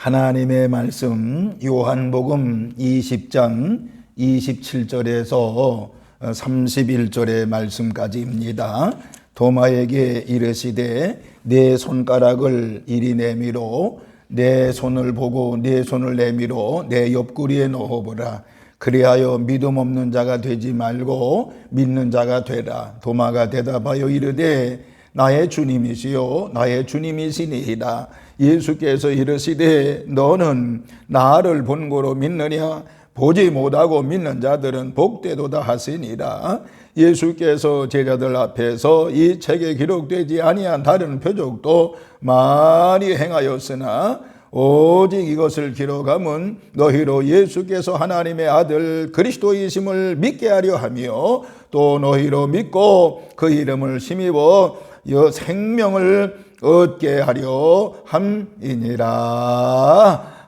하나님의 말씀 요한복음 20장 27절에서 31절의 말씀까지입니다. 도마에게 이르시되 내 손가락을 이리 내밀어 내 손을 보고 내 손을 내밀어 내 옆구리에 넣어보라. 그리하여 믿음 없는 자가 되지 말고 믿는 자가 되라. 도마가 대답하여 이르되 나의 주님이시요 나의 주님이시니이다. 예수께서 이르시되 너는 나를 본고로 믿느냐? 보지 못하고 믿는 자들은 복되도다 하시니라. 예수께서 제자들 앞에서 이 책에 기록되지 아니한 다른 표적도 많이 행하였으나 오직 이것을 기록함은 너희로 예수께서 하나님의 아들 그리스도이심을 믿게 하려 하며 또 너희로 믿고 그 이름을 힘입어 생명을 얻게 하려 함이니라.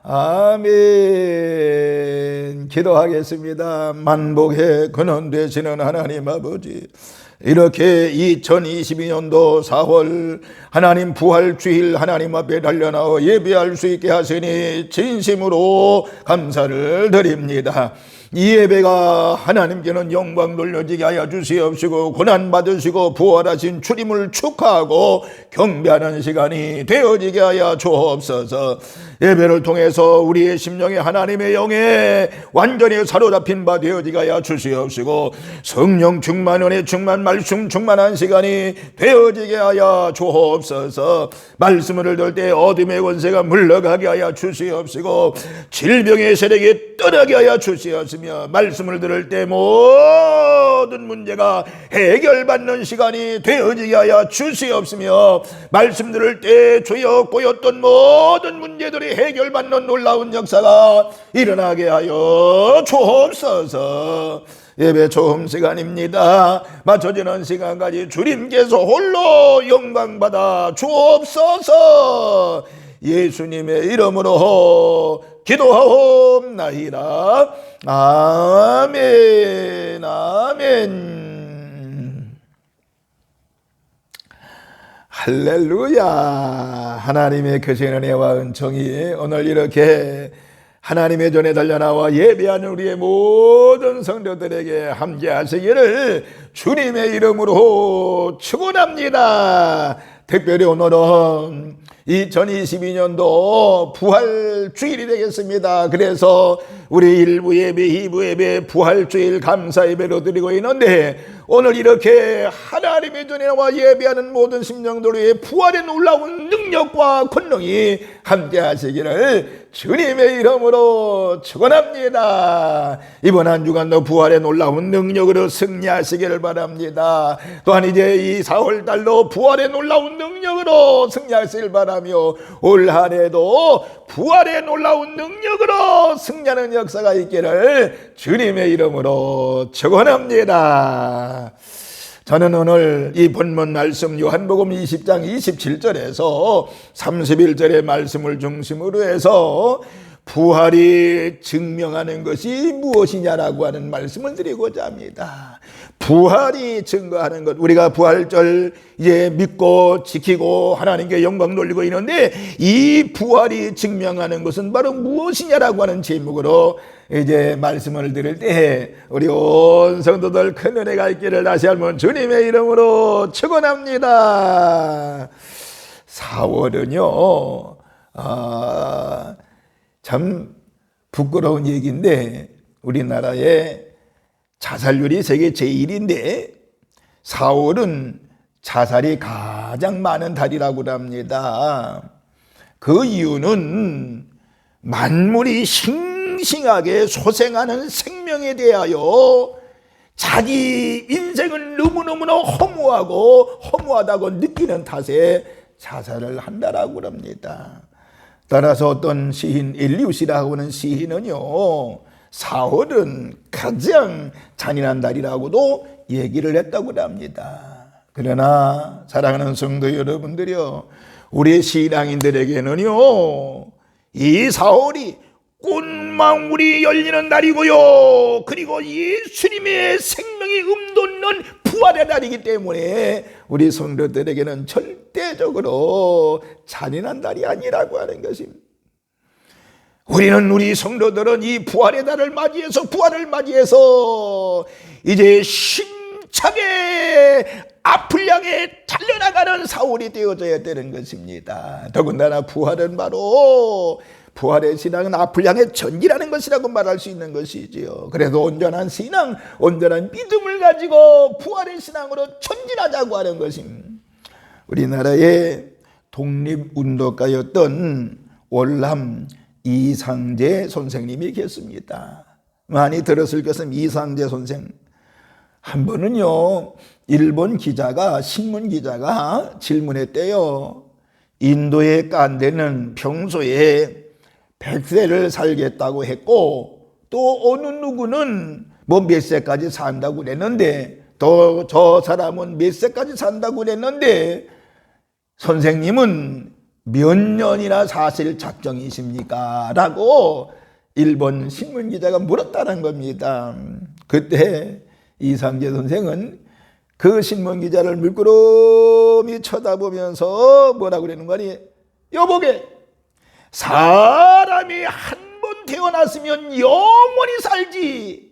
아멘. 기도하겠습니다. 만복의 근원 되시는 하나님 아버지, 이렇게 2022년도 4월 하나님 부활주일 하나님 앞에 달려나와 예배할 수 있게 하시니 진심으로 감사를 드립니다. 이 예배가 하나님께는 영광 돌려지게 하여 주시옵시고 고난받으시고 부활하신 주님을 축하하고 경배하는 시간이 되어지게 하여 주옵소서. 예배를 통해서 우리의 심령에 하나님의 영에 완전히 사로잡힌 바 되어지게 하여 주시옵시고 성령 충만, 은혜 충만, 말씀 충만한 시간이 되어지게 하여 주옵소서. 말씀을 들을 때 어둠의 권세가 물러가게 하여 주시옵시고 질병의 세력이 떠나게 하여 주시옵시며 말씀을 들을 때 모든 문제가 해결받는 시간이 되어지게 하여 주시옵시며 말씀 들을 때 주여 꼬였던 모든 문제들이 해결받는 놀라운 역사가 일어나게 하여 주옵소서. 예배 처음 시간입니다. 맞춰지는 시간까지 주님께서 홀로 영광받아 주옵소서. 예수님의 이름으로 기도하옵나이다. 아멘. 아멘. 할렐루야. 하나님의 크신 은혜와 은총이 오늘 이렇게 하나님의 전에 달려나와 예배하는 우리의 모든 성도들에게 함께 하시기를 주님의 이름으로 축원합니다. 특별히 오늘은 2022년도 부활주일이 되겠습니다. 그래서 우리 1부 예배, 2부 예배, 부활주일 감사 예배로 드리고 있는데 오늘 이렇게 하나님의 전에 나와 예배하는 모든 심령들 위해 부활의 놀라운 능력과 권능이 함께 하시기를 주님의 이름으로 축원합니다. 이번 한 주간도 부활의 놀라운 능력으로 승리하시기를 바랍니다. 또한 이제 이 4월달도 부활의 놀라운 능력으로 승리하시길 바라며 올 한 해도 부활의 놀라운 능력으로 승리하는 역사가 있기를 주님의 이름으로 축원합니다. 저는 오늘 이 본문 말씀 요한복음 20장 27절에서 31절의 말씀을 중심으로 해서 부활이 증명하는 것이 무엇이냐라고 하는 말씀을 드리고자 합니다. 부활이 증거하는 것, 우리가 부활절 이제 믿고 지키고 하나님께 영광 돌리고 있는데 이 부활이 증명하는 것은 바로 무엇이냐라고 하는 제목으로 이제 말씀을 드릴 때 우리 온 성도들 큰 은혜가 있기를 다시 한번 주님의 이름으로 축원합니다. 4월은요 참 부끄러운 얘기인데 우리나라의 자살률이 세계 제1인데 4월은 자살이 가장 많은 달이라고 합니다. 그 이유는 만물이 싱싱하게 소생하는 생명에 대하여 자기 인생을 너무너무나 허무하다고 느끼는 탓에 자살을 한다라고 합니다. 따라서 어떤 시인 엘리우시라고 하는 시인은요 4월은 가장 잔인한 달이라고도 얘기를 했다고 합니다. 그러나 사랑하는 성도 여러분들이요, 우리 신앙인들에게는요 이 4월이 꽃망울이 열리는 날이고요, 그리고 예수님의 생명이 음돋는 부활의 날이기 때문에 우리 성도들에게는 절대적으로 잔인한 날이 아니라고 하는 것입니다. 우리는 우리 성도들은 이 부활의 날을 맞이해서 부활을 맞이해서 이제 힘차게 앞을 향해 달려나가는 사울이 되어져야 되는 것입니다. 더군다나 부활은 바로 부활의 신앙은 앞을 향해 전진하는 것이라고 말할 수 있는 것이지요. 그래서 온전한 신앙, 온전한 믿음을 가지고 부활의 신앙으로 전진하자고 하는 것입니다. 우리나라의 독립운동가였던 월남 이상재 선생님이 계십니다. 많이 들었을 것은 이상재 선생. 한 번은요, 일본 기자가, 신문 기자가 질문했대요. 인도의 깐데는 평소에 100세를 살겠다고 했고, 또 어느 누구는 뭐 몇 세까지 산다고 그랬는데, 또 저 사람은 몇 세까지 산다고 그랬는데, 선생님은 몇 년이나 사실 작정이십니까? 라고 일본 신문 기자가 물었다는 겁니다. 그때 이상재 선생은 그 신문 기자를 물끄러미 쳐다보면서 뭐라고 그러는 거니? 여보게, 사람이 한 번 태어났으면 영원히 살지,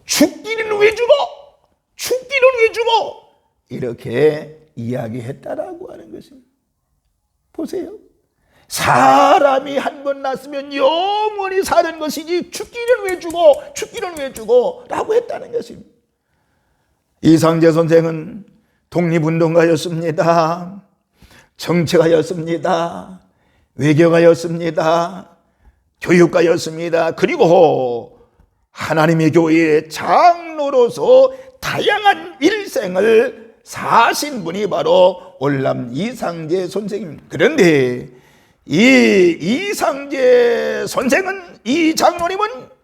죽기는 왜 죽어? 죽기는 왜 죽어? 이렇게 이야기했다라고 하는 것입니다. 보세요. 사람이 한 번 났으면 영원히 사는 것이지 죽기는 왜 죽어? 죽기는 왜 죽어? 라고 했다는 것입니다. 이상재 선생은 독립운동가였습니다. 정치가였습니다. 외교가였습니다. 교육가였습니다. 그리고 하나님의 교회의 장로로서 다양한 일생을 사신 분이 바로 월남 이상재 선생입니다. 그런데 이 이상재 선생은, 이 장로님은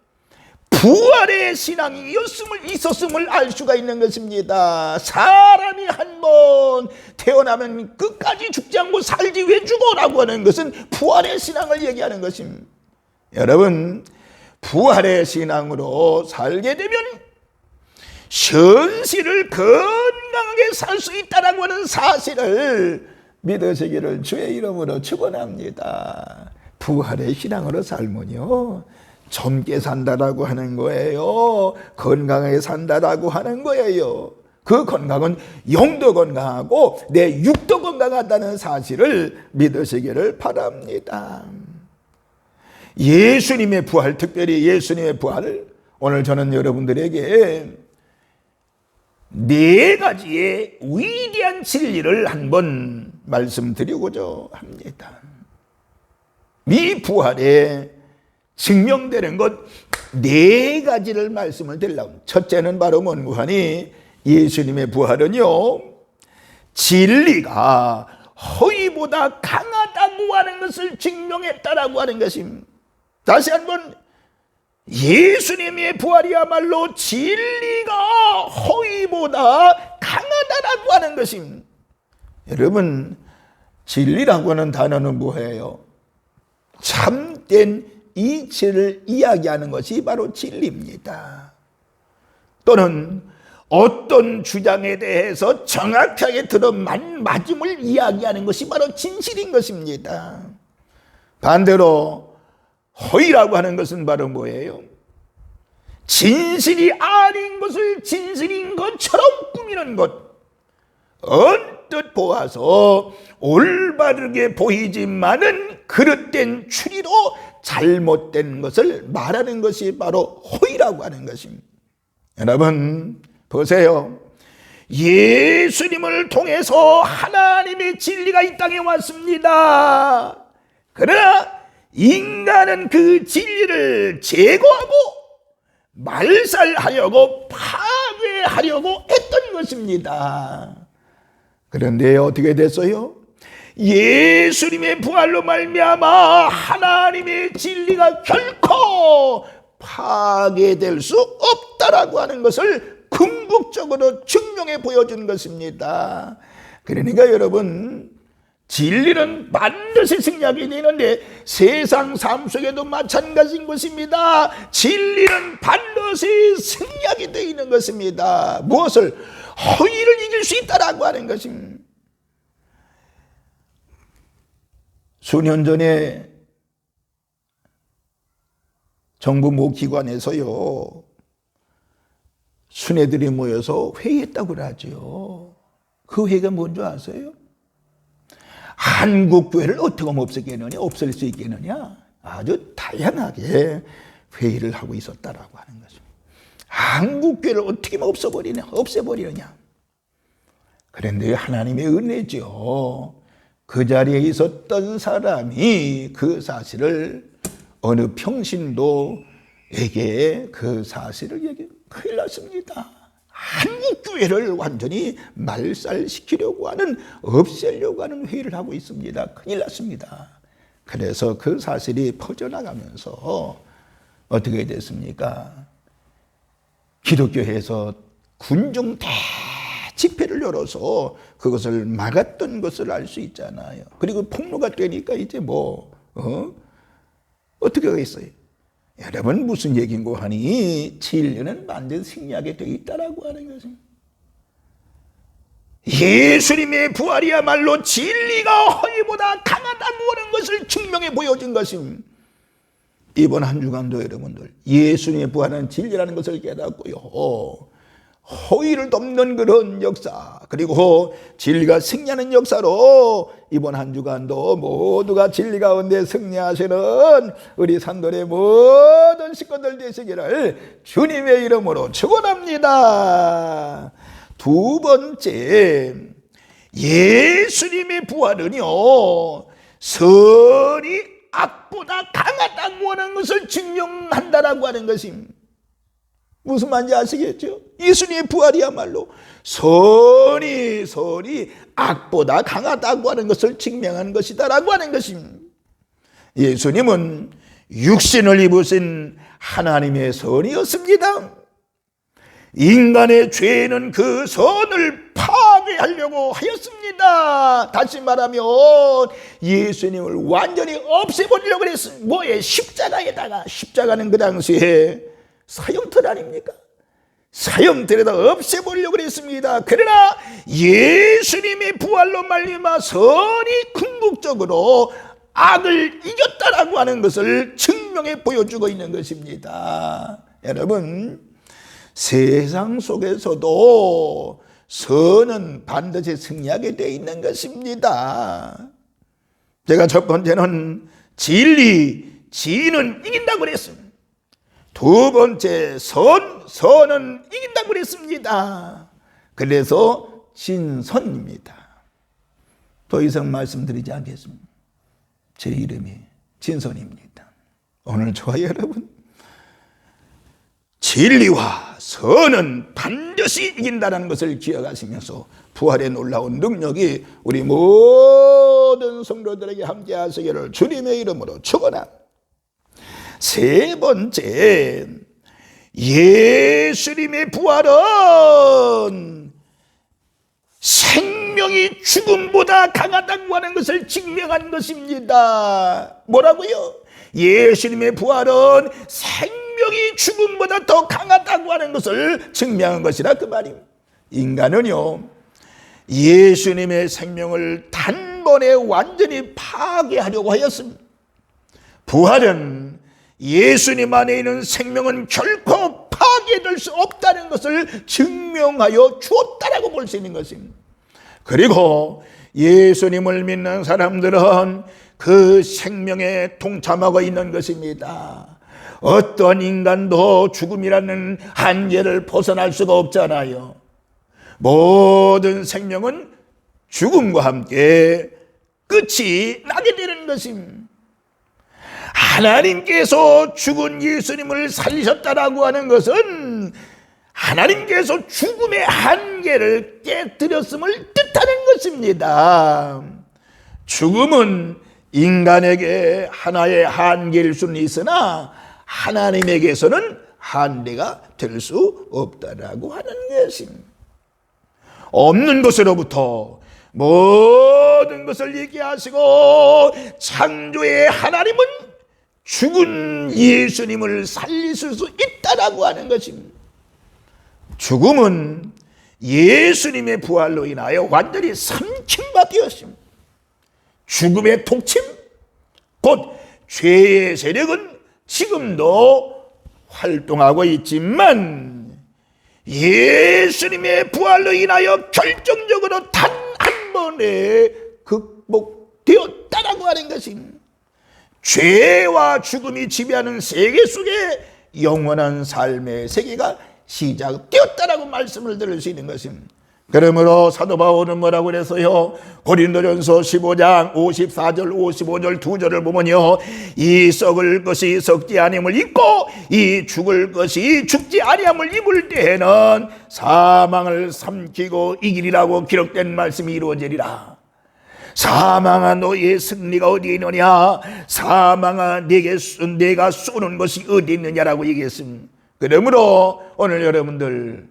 부활의 신앙이 있었음을 알 수가 있는 것입니다. 사람이 한 번 태어나면 끝까지 죽지 않고 살지 왜 죽어라고 하는 것은 부활의 신앙을 얘기하는 것입니다. 여러분, 부활의 신앙으로 살게 되면 현실을 건강하게 살 수 있다라고 하는 사실을 믿으시기를 주의 이름으로 축원합니다. 부활의 신앙으로 살면요, 젊게 산다라고 하는 거예요. 건강하게 산다라고 하는 거예요. 그 건강은 영도 건강하고 내 육도 건강하다는 사실을 믿으시기를 바랍니다. 예수님의 부활, 특별히 예수님의 부활을 오늘 저는 여러분들에게 4가지의 위대한 진리를 한번 말씀드리고자 합니다. 이 부활에 증명되는 것 4가지를 말씀을 드리려고 합니다. 첫째는 바로 뭔고 하니, 예수님의 부활은요, 진리가 허위보다 강하다고 하는 것을 증명했다라고 하는 것입니다. 다시 한번, 예수님의 부활이야말로 진리가 허위보다 강하다라고 하는 것입니다. 여러분, 진리라고 하는 단어는 뭐예요? 참된 이치를 이야기하는 것이 바로 진리입니다. 또는 어떤 주장에 대해서 정확하게 맞음을 이야기하는 것이 바로 진실인 것입니다. 반대로 허위라고 하는 것은 바로 뭐예요? 진실이 아닌 것을 진실인 것처럼 꾸미는 것. 언뜻 보아서 올바르게 보이지만은 그릇된 추리로 잘못된 것을 말하는 것이 바로 허위라고 하는 것입니다. 여러분 보세요. 예수님을 통해서 하나님의 진리가 이 땅에 왔습니다. 그러나 인간은 그 진리를 제거하고 말살하려고 파괴하려고 했던 것입니다. 그런데 어떻게 됐어요? 예수님의 부활로 말미암아 하나님의 진리가 결코 파괴될 수 없다라고 하는 것을 궁극적으로 증명해 보여준 것입니다. 그러니까 여러분, 진리는 반드시 승리하게 되는데 세상 삶 속에도 마찬가지인 것입니다. 진리는 반드시 승리하게 되어 있는 것입니다. 무엇을? 허위를 이길 수 있다라고 하는 것입니다. 수년 전에 정부 모 기관에서요, 순회들이 모여서 회의했다고 그러죠. 그 회의가 뭔지 아세요? 한국교회를 어떻게 하면 없애겠느냐, 없앨 수 있겠느냐, 아주 다양하게 회의를 하고 있었다라고 하는 것입니다. 한국교회를 어떻게 하면 없애버리느냐. 그런데 하나님의 은혜죠. 그 자리에 있었던 사람이 그 사실을 어느 평신도에게 그 사실을 얘기해. 큰일 났습니다. 한국교회를 완전히 말살시키려고 하는, 없애려고 하는 회의를 하고 있습니다. 큰일 났습니다. 그래서 그 사실이 퍼져나가면서 어떻게 됐습니까? 기독교회에서 군중 대집회를 열어서 그것을 막았던 것을 알 수 있잖아요. 그리고 폭로가 되니까 이제 어떻게 하겠어요? 여러분, 무슨 얘기인고 하니 진리는 반드시 승리하게 되어 있다라고 하는 것입니다. 예수님의 부활이야말로 진리가 허위보다 강하다고 하는 것을 증명해 보여준 것입니다. 이번 한 주간도 여러분들 예수님의 부활은 진리라는 것을 깨닫고요, 허위를 덮는 그런 역사, 그리고 진리가 승리하는 역사로 이번 한 주간도 모두가 진리 가운데 승리하시는 우리 산돌의 모든 식구들 되시기를 주님의 이름으로 축원합니다. 두 번째, 예수님의 부활은요, 선이 악보다 강하다고 하는 것을 증명한다라고 하는 것입니다. 무슨 말인지 아시겠죠? 예수님의 부활이야말로 선이 악보다 강하다고 하는 것을 증명하는 것이다라고 하는 것입니다. 예수님은 육신을 입으신 하나님의 선이었습니다. 인간의 죄는 그 선을 파괴하려고 하였습니다. 다시 말하면 예수님을 완전히 없애버리려고 했습니다. 뭐에? 십자가에다가. 십자가는 그 당시에 사형틀 아닙니까? 사형틀에다 없애버리려고 했습니다. 그러나 예수님의 부활로 말미암아 선이 궁극적으로 악을 이겼다라고 하는 것을 증명해 보여주고 있는 것입니다. 여러분, 세상 속에서도 선은 반드시 승리하게 되어 있는 것입니다. 제가 첫 번째는 진리는 이긴다고 그랬습니다. 두 번째, 선은 이긴다고 그랬습니다. 그래서 진선입니다. 더 이상 말씀드리지 않겠습니다. 제 이름이 진선입니다. 오늘 저와 여러분, 진리와 선은 반드시 이긴다는 것을 기억하시면서 부활의 놀라운 능력이 우리 모든 성도들에게 함께 하시기를 주님의 이름으로 축원합니다. 세 번째, 예수님의 부활은 생명이 죽음보다 강하다고 하는 것을 증명한 것입니다. 뭐라고요? 예수님의 부활은 생명이 죽음보다 더 강하다고 하는 것을 증명한 것이라 그 말입니다. 인간은요, 예수님의 생명을 단번에 완전히 파괴하려고 하였습니다. 부활은 예수님 안에 있는 생명은 결코 파괴될 수 없다는 것을 증명하여 주었다라고 볼 수 있는 것입니다. 그리고 예수님을 믿는 사람들은 그 생명에 동참하고 있는 것입니다. 어떤 인간도 죽음이라는 한계를 벗어날 수가 없잖아요. 모든 생명은 죽음과 함께 끝이 나게 되는 것입니다. 하나님께서 죽은 예수님을 살리셨다라고 하는 것은 하나님께서 죽음의 한계를 깨뜨렸음을 뜻하는 것입니다. 죽음은 인간에게 하나의 한계일 수는 있으나 하나님에게서는 한계가 될 수 없다라고 하는 것입니다. 없는 것으로부터 모든 것을 얘기하시고 창조의 하나님은 죽은 예수님을 살리실 수 있다라고 하는 것입니다. 죽음은 예수님의 부활로 인하여 완전히 삼킴바 되었습니다. 죽음의 독침, 곧 죄의 세력은 지금도 활동하고 있지만 예수님의 부활로 인하여 결정적으로 단 한 번에 극복되었다라고 하는 것입니다. 죄와 죽음이 지배하는 세계 속에 영원한 삶의 세계가 시작되었다라고 말씀을 들을 수 있는 것입니다. 그러므로 사도 바울은 뭐라고 그랬어요? 고린도전서 15장 54절 55절 두 절을 보면요, 이 썩을 것이 썩지 아니함을 입고 이 죽을 것이 죽지 아니함을 입을 때에는 사망을 삼키고 이기리라고 기록된 말씀이 이루어지리라. 사망아 너의 승리가 어디에 있느냐? 사망아 내가 쏘는 것이 어디 있느냐라고 얘기했습니다. 그러므로 오늘 여러분들,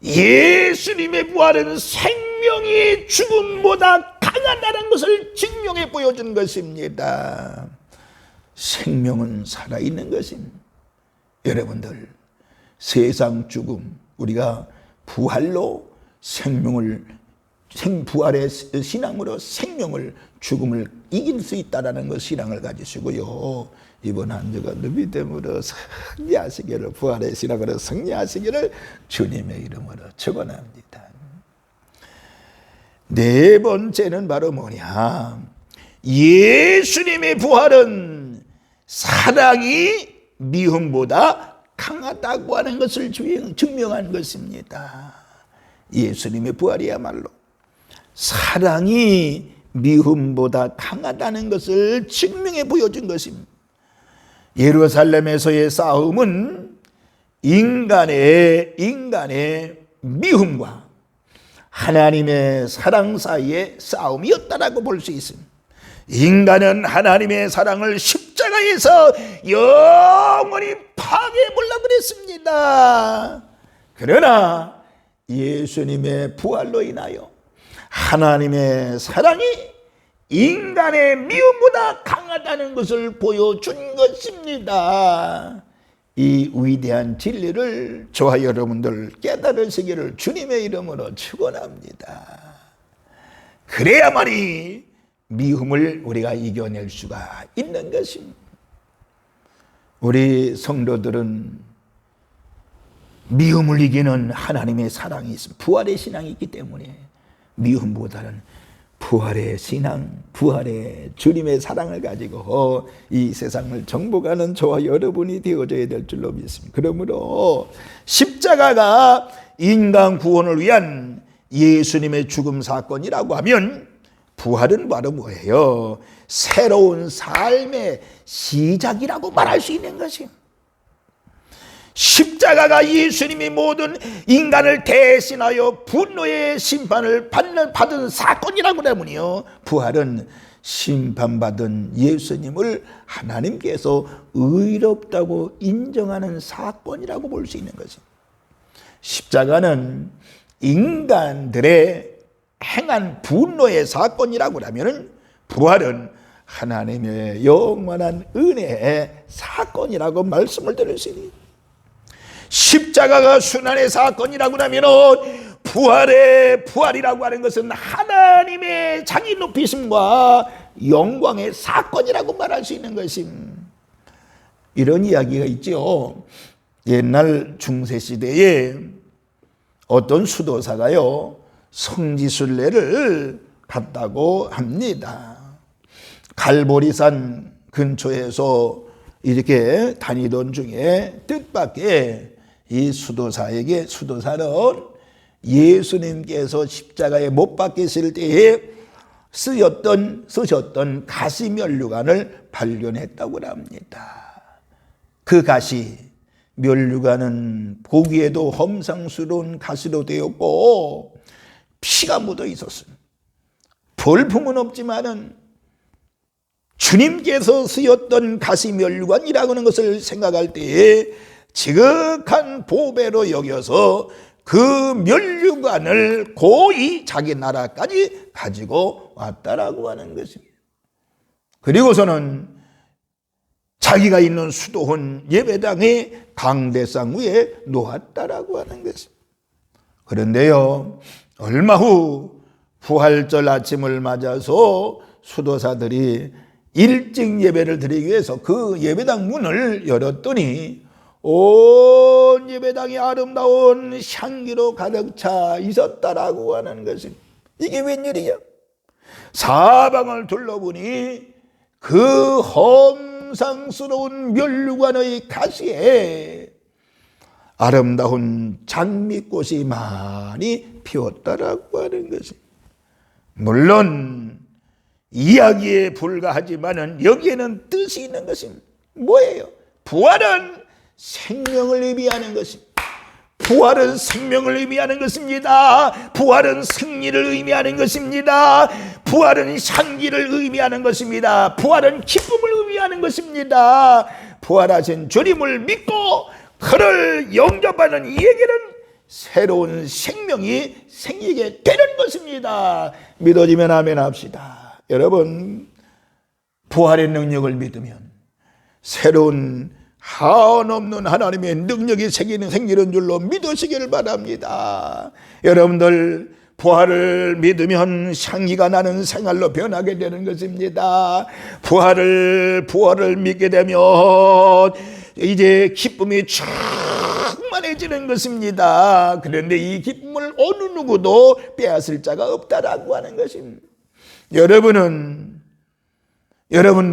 예수님의 부활은 생명이 죽음보다 강하다는 것을 증명해 보여준 것입니다. 생명은 살아있는 것입니다. 여러분들, 세상 죽음, 우리가 부활로 부활의 신앙으로 생명을, 죽음을 이길 수 있다는 것, 신앙을 가지시고요, 이번 한 주가 믿음으로 승리하시기를, 부활의 신앙으로 승리하시기를 주님의 이름으로 축원합니다. 네 번째는 바로 뭐냐? 예수님의 부활은 사랑이 미움보다 강하다고 하는 것을 증명한 것입니다. 예수님의 부활이야말로 사랑이 미움보다 강하다는 것을 증명해 보여준 것입니다. 예루살렘에서의 싸움은 인간의 미움과 하나님의 사랑 사이의 싸움이었다라고 볼 수 있습니다. 인간은 하나님의 사랑을 십자가에서 영원히 파괴해보려고 그랬습니다. 그러나 예수님의 부활로 인하여 하나님의 사랑이 인간의 미움보다 강하다는 것을 보여준 것입니다. 이 위대한 진리를 저와 여러분들 깨달으시기를 주님의 이름으로 축원합니다. 그래야만이 미움을 우리가 이겨낼 수가 있는 것입니다. 우리 성도들은 미움을 이기는 하나님의 사랑이 있습니다. 부활의 신앙이 있기 때문에 미움보다는 부활의 신앙, 부활의 주님의 사랑을 가지고 이 세상을 정복하는 저와 여러분이 되어져야 될 줄로 믿습니다. 그러므로 십자가가 인간 구원을 위한 예수님의 죽음 사건이라고 하면 부활은 바로 뭐예요? 새로운 삶의 시작이라고 말할 수 있는 것입니다. 십자가가 예수님이 모든 인간을 대신하여 분노의 심판을 받은 사건이라고 하면요, 부활은 심판받은 예수님을 하나님께서 의롭다고 인정하는 사건이라고 볼 수 있는 것입니다. 십자가는 인간들의 행한 분노의 사건이라고 하면 부활은 하나님의 영원한 은혜의 사건이라고 말씀을 드릴 수 있습니다. 십자가가 순환의 사건이라고 하면 부활이라고 하는 것은 하나님의 자기 높이심과 영광의 사건이라고 말할 수 있는 것입니다. 이런 이야기가 있죠. 옛날 중세시대에 어떤 수도사가요, 성지순례를 갔다고 합니다. 갈보리산 근처에서 이렇게 다니던 중에 뜻밖의 이 수도사는 예수님께서 십자가에 못 박히실 때에 쓰셨던 가시 면류관을 발견했다고 합니다. 그 가시 면류관은 보기에도 험상스러운 가시로 되었고 피가 묻어 있었습니다. 볼품은 없지만은 주님께서 쓰였던 가시 면류관이라고 하는 것을 생각할 때에 지극한 보배로 여겨서 그 면류관을 고이 자기 나라까지 가지고 왔다라고 하는 것입니다. 그리고서는 자기가 있는 수도원 예배당의 강대상 위에 놓았다라고 하는 것입니다. 그런데요, 얼마 후 부활절 아침을 맞아서 수도사들이 일찍 예배를 드리기 위해서 그 예배당 문을 열었더니 온 예배당이 아름다운 향기로 가득 차 있었다라고 하는 것입니다. 이게 웬일이야? 사방을 둘러보니 그 험상스러운 멸류관의 가시에 아름다운 장미꽃이 많이 피었다라고 하는 것입니다. 물론 이야기에 불과하지만은 여기에는 뜻이 있는 것입니다. 뭐예요? 부활은 생명을 의미하는 것입니다. 부활은 생명을 의미하는 것입니다. 부활은 승리를 의미하는 것입니다. 부활은 향기를 의미하는 것입니다. 부활은 기쁨을 의미하는 것입니다. 부활하신 주님을 믿고 그를 영접하는 이에게는 새로운 생명이 생기게 되는 것입니다. 믿어지면 아멘 합시다. 여러분, 부활의 능력을 믿으면 새로운 한없는 하나님의 능력이 생기는 줄로 믿으시기를 바랍니다. 여러분들, 부활을 믿으면 향기가 나는 생활로 변하게 되는 것입니다. 부활을 믿게 되면 이제 기쁨이 충만해지는 것입니다. 그런데 이 기쁨을 어느 누구도 빼앗을 자가 없다라고 하는 것입니다. 여러분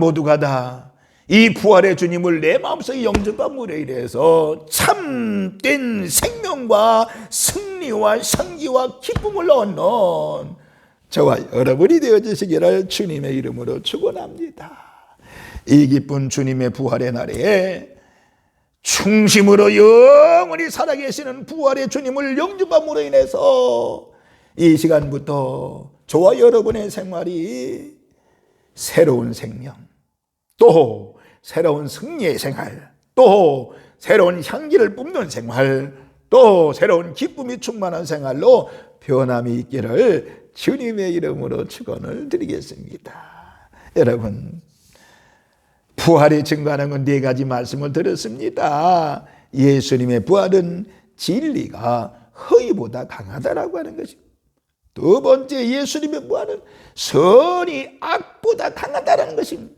모두가 다 이 부활의 주님을 내 마음속에 영접함으로 인해서 참된 생명과 승리와 향기와 기쁨을 얻는 저와 여러분이 되어주시기를 주님의 이름으로 축원합니다. 이 기쁜 주님의 부활의 날에 중심으로 영원히 살아계시는 부활의 주님을 영접함으로 인해서 이 시간부터 저와 여러분의 생활이 새로운 생명, 또 새로운 승리의 생활, 또 새로운 향기를 뿜는 생활, 또 새로운 기쁨이 충만한 생활로 변함이 있기를 주님의 이름으로 축원을 드리겠습니다. 여러분, 부활이 증거하는 건 네 가지 말씀을 들었습니다. 예수님의 부활은 진리가 허위보다 강하다라고 하는 것입니다. 두 번째, 예수님의 부활은 선이 악보다 강하다는 것입니다.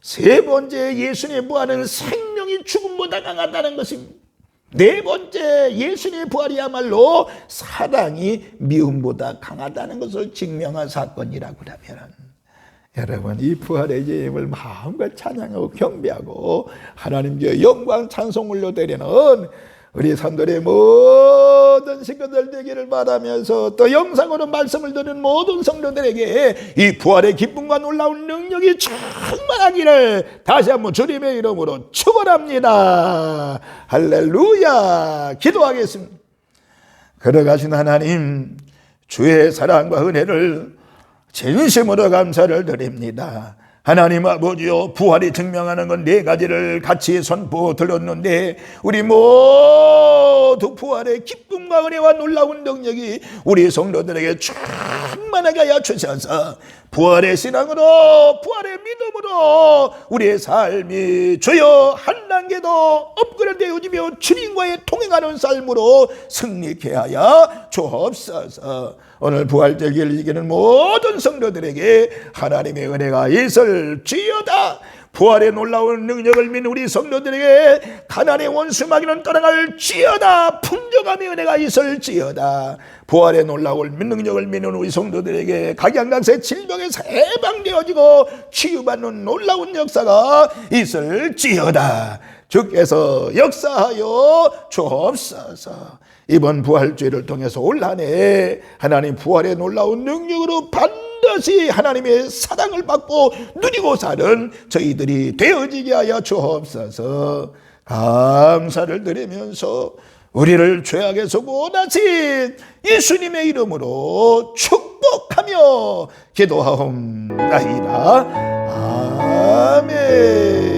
세 번째, 예수님의 부활은 생명이 죽음보다 강하다는 것입니다. 네 번째, 예수님의 부활이야말로 사랑이 미움보다 강하다는 것을 증명한 사건이라고 하면, 여러분, 이 부활의 주님을 마음껏 찬양하고 경배하고 하나님께 영광 찬송 올려드리는 우리 산돌의 모든 식구들 되기를 바라면서, 또 영상으로 말씀을 듣는 모든 성도들에게 이 부활의 기쁨과 놀라운 능력이 충만하기를 다시 한번 주님의 이름으로 축원합니다. 할렐루야. 기도하겠습니다. 걸어가신 하나님, 주의 사랑과 은혜를 진심으로 감사를 드립니다. 하나님 아버지요, 부활이 증명하는 건 네 가지를 같이 선포 들었는데, 우리 모두 부활의 기쁨과 은혜와 놀라운 능력이 우리 성도들에게 충만하게 하여 주셔서 부활의 신앙으로, 부활의 믿음으로 우리의 삶이 주여 한 단계 더 업그레이드되어지며 주님과의 통행하는 삶으로 승리케 하여 주옵소서. 오늘 부활절기를 이기는 모든 성도들에게 하나님의 은혜가 있을지어다. 부활의 놀라운 능력을 믿는 우리 성도들에게 가난의 원수 마귀는 떠나갈지어다. 풍족함의 은혜가 있을지어다. 부활의 놀라운 능력을 믿는 우리 성도들에게 각양각색 질병에서 해방되어지고 치유받는 놀라운 역사가 있을지어다. 주께서 역사하여 주옵소서. 이번 부활주의를 통해서 올 한 해 하나님 부활의 놀라운 능력으로 반드시 하나님의 사랑을 받고 누리고 사는 저희들이 되어지게 하여 주옵소서. 감사를 드리면서 우리를 죄악에서 구원하신 예수님의 이름으로 축복하며 기도하옵나이다. 아멘.